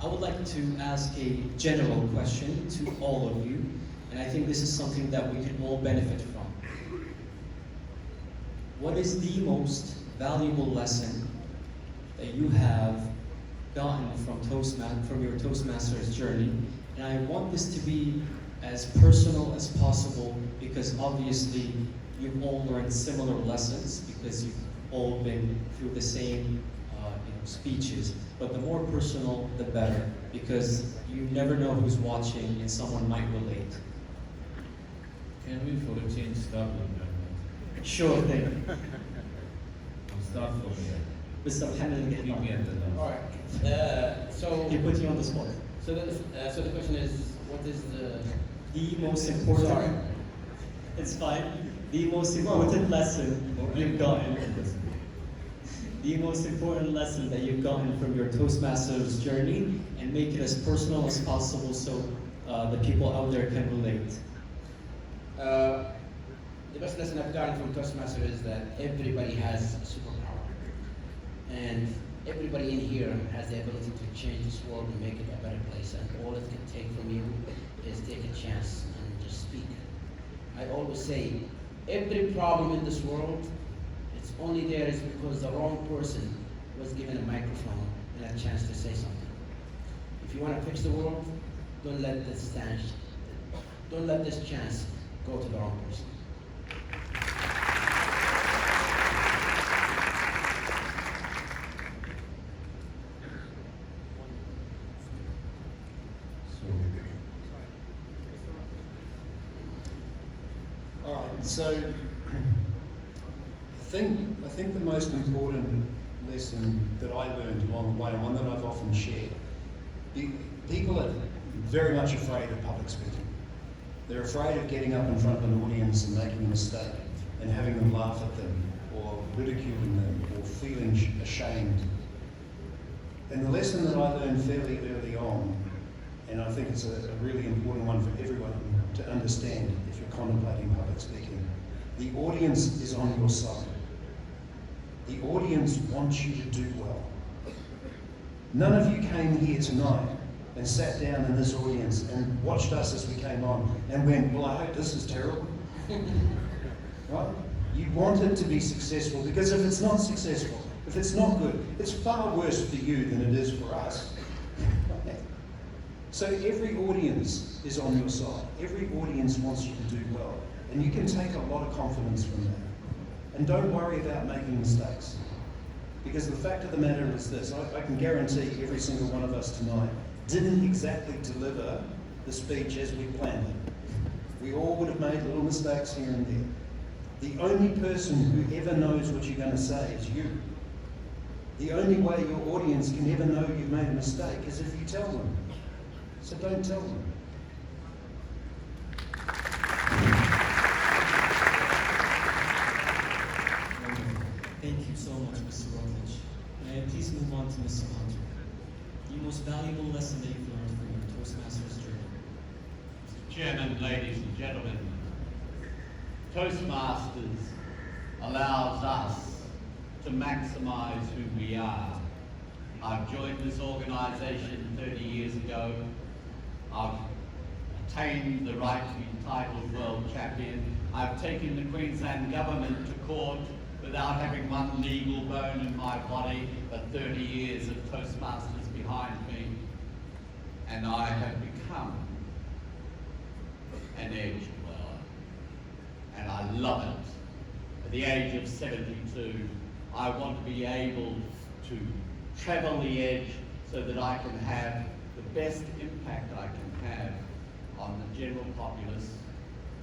I would like to ask a general question to all of you, and I think this is something that we can all benefit from. What is the most valuable lesson that you have gotten from your Toastmasters journey? And I want this to be as personal as possible, because obviously you've all learned similar lessons because you've all been through the same speeches. But the more personal, the better, because you never know who's watching and someone might relate. Can we, for a change, start with that? Sure thing. We'll start from here. Mr. Mohammed Keep me Al-Ghifari. at the number. All right. So He put you on the spot. so the question is, what is The most important. Sorry. It's fine. The most important lesson you've gotten. The most important lesson that you've gotten from your Toastmasters journey, and make it as personal as possible so the people out there can relate. The best lesson I've gotten from Toastmaster is that everybody has a superpower, and everybody in here has the ability to change this world and make it a better place. And all it can take from you is take a chance and just speak. I always say, every problem in this world, it's only there is because the wrong person was given a microphone and a chance to say something. If you want to fix the world, don't let this chance go to the wrong person. All right, so I think the most important lesson that I learned along the way, and one that I've often shared, people are very much afraid of public speaking. They're afraid of getting up in front of an audience and making a mistake and having them laugh at them or ridiculing them or feeling ashamed. And the lesson that I learned fairly early on, and I think it's a really important one for everyone to understand if you're contemplating public speaking, the audience is on your side. The audience wants you to do well. None of you came here tonight and sat down in this audience and watched us as we came on and went, well, I hope this is terrible. Right? You want it to be successful, because if it's not successful, if it's not good, it's far worse for you than it is for us. So every audience is on your side. Every audience wants you to do well. And you can take a lot of confidence from that. And don't worry about making mistakes. Because the fact of the matter is this, I can guarantee every single one of us tonight didn't exactly deliver the speech as we planned it. We all would have made little mistakes here and there. The only person who ever knows what you're going to say is you. The only way your audience can ever know you've made a mistake is if you tell them. So don't tell them. Thank you so much, Mr. Rutledge. May I please move on to Mr. Hunter? The most valuable lesson that you've learned from your Toastmasters journey. Mr. Chairman, ladies and gentlemen, Toastmasters allows us to maximize who we are. I've joined this organization 30 years ago. I've attained the right to be entitled world champion. I've taken the Queensland government to court without having one legal bone in my body, but 30 years of Toastmasters behind me. And I have become an edge dweller. And I love it. At the age of 72, I want to be able to travel the edge so that I can have the best impact I can have on the general populace,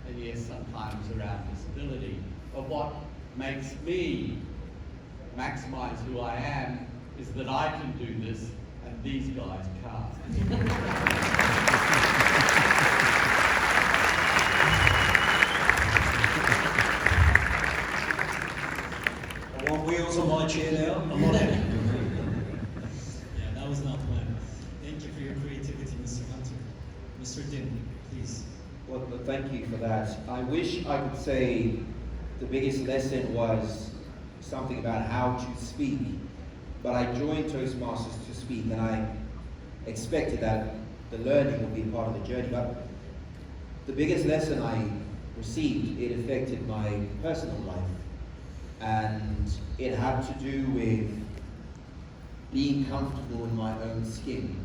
and yes, sometimes around disability. But what makes me maximize who I am is that I can do this and these guys can't. I want wheels on my chair now. I'm on it. Yeah, that was not planned. Thank you for your creativity, Mr. Hunter. Mr. Din, please. Well, thank you for that. I wish I could say the biggest lesson was something about how to speak, but I joined Toastmasters to speak, and expected that the learning would be part of the journey. But the biggest lesson I received, it affected my personal life. And it had to do with being comfortable in my own skin.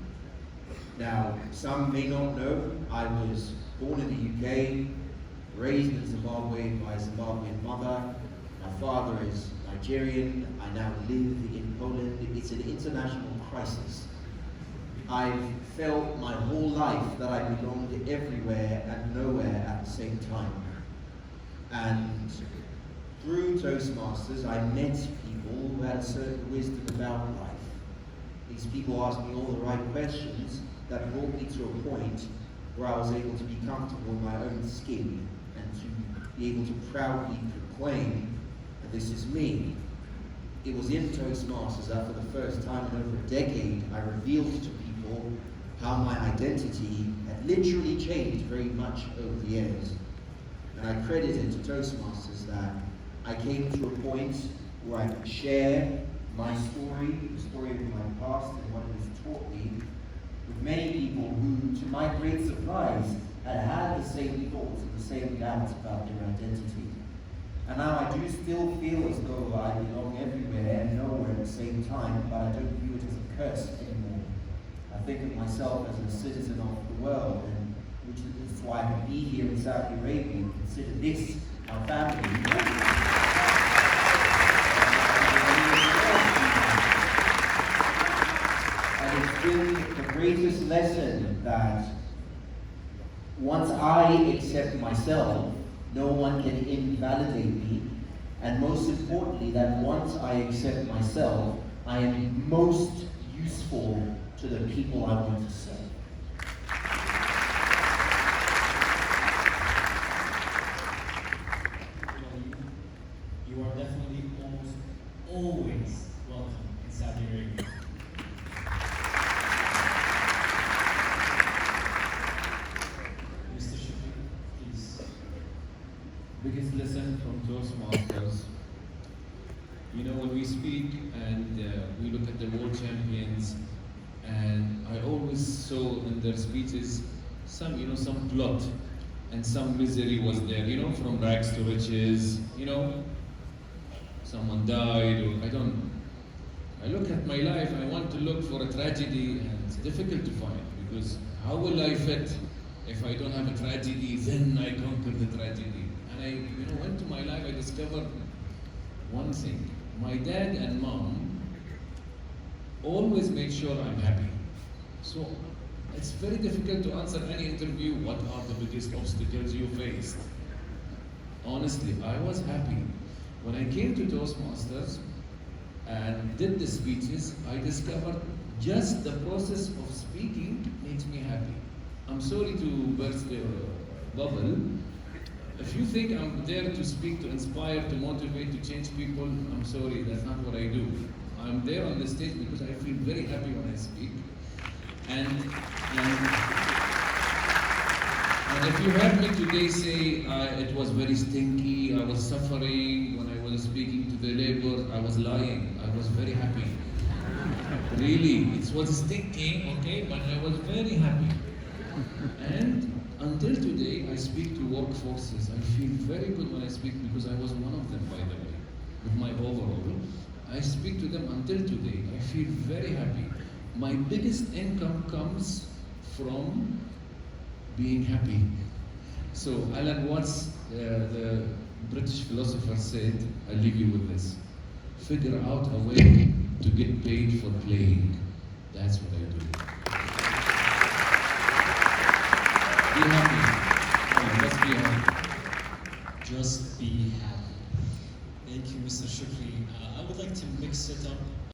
Now, some may not know, I was born in the UK, raised in Zimbabwe by a Zimbabwean mother. My father is Nigerian. I now live in Poland. It's an international crisis. I've felt my whole life that I belonged everywhere and nowhere at the same time. And through Toastmasters, I met people who had a certain wisdom about life. These people asked me all the right questions that brought me to a point where I was able to be comfortable in my own skin and to be able to proudly proclaim that this is me. It was in Toastmasters that for the first time in over a decade, I revealed to people how my identity had literally changed very much over the years. And I credit it to Toastmasters that I came to a point where I could share my story, the story of my past and what it has taught me, with many people who, to my great surprise, had the same thoughts and the same doubts about their identity. And now I do still feel as though I belong everywhere and nowhere at the same time, but I don't view it as a curse anymore. I think of myself as a citizen of the world, and which is why I can be here in Saudi Arabia and consider this our family. And it's been the greatest lesson that once I accept myself, no one can invalidate me, and most importantly, that once I accept myself, I am most useful to the people I want to serve. You are definitely almost always welcome in Saudi Arabia. Mr. Shukri, please. Biggest lesson from Toastmasters. You know, when we speak and we look at the world champions, and I always saw in their speeches some plot and some misery was there, from rags to riches, someone died, or I look at my life, I want to look for a tragedy, and it's difficult to find, because how will I fit if I don't have a tragedy, then I conquer the tragedy. And I went to my life, I discovered one thing. My dad and mom always made sure I'm happy. So it's very difficult to answer any interview, what are the biggest obstacles you faced? Honestly, I was happy. When I came to Toastmasters and did the speeches, I discovered just the process of speaking makes me happy. I'm sorry to burst your bubble. If you think I'm there to speak, to inspire, to motivate, to change people, I'm sorry, that's not what I do. I'm there on the stage because I feel very happy when I speak. And if you heard me today say it was very stinky, I was suffering when I was speaking to the labor, I was lying. I was very happy. Really, it was stinky, okay, but I was very happy. And until today, I speak to workforces. I feel very good when I speak because I was one of them, by the way, with my overall. I speak to them until today. I feel very happy. My biggest income comes from being happy. So Alan Watts, the British philosopher, said, I'll leave you with this. Figure out a way to get paid for playing. That's what I do. Be happy. Come on, let's be happy. Just be happy. Thank you, Mr. Shukri. I would like to mix it up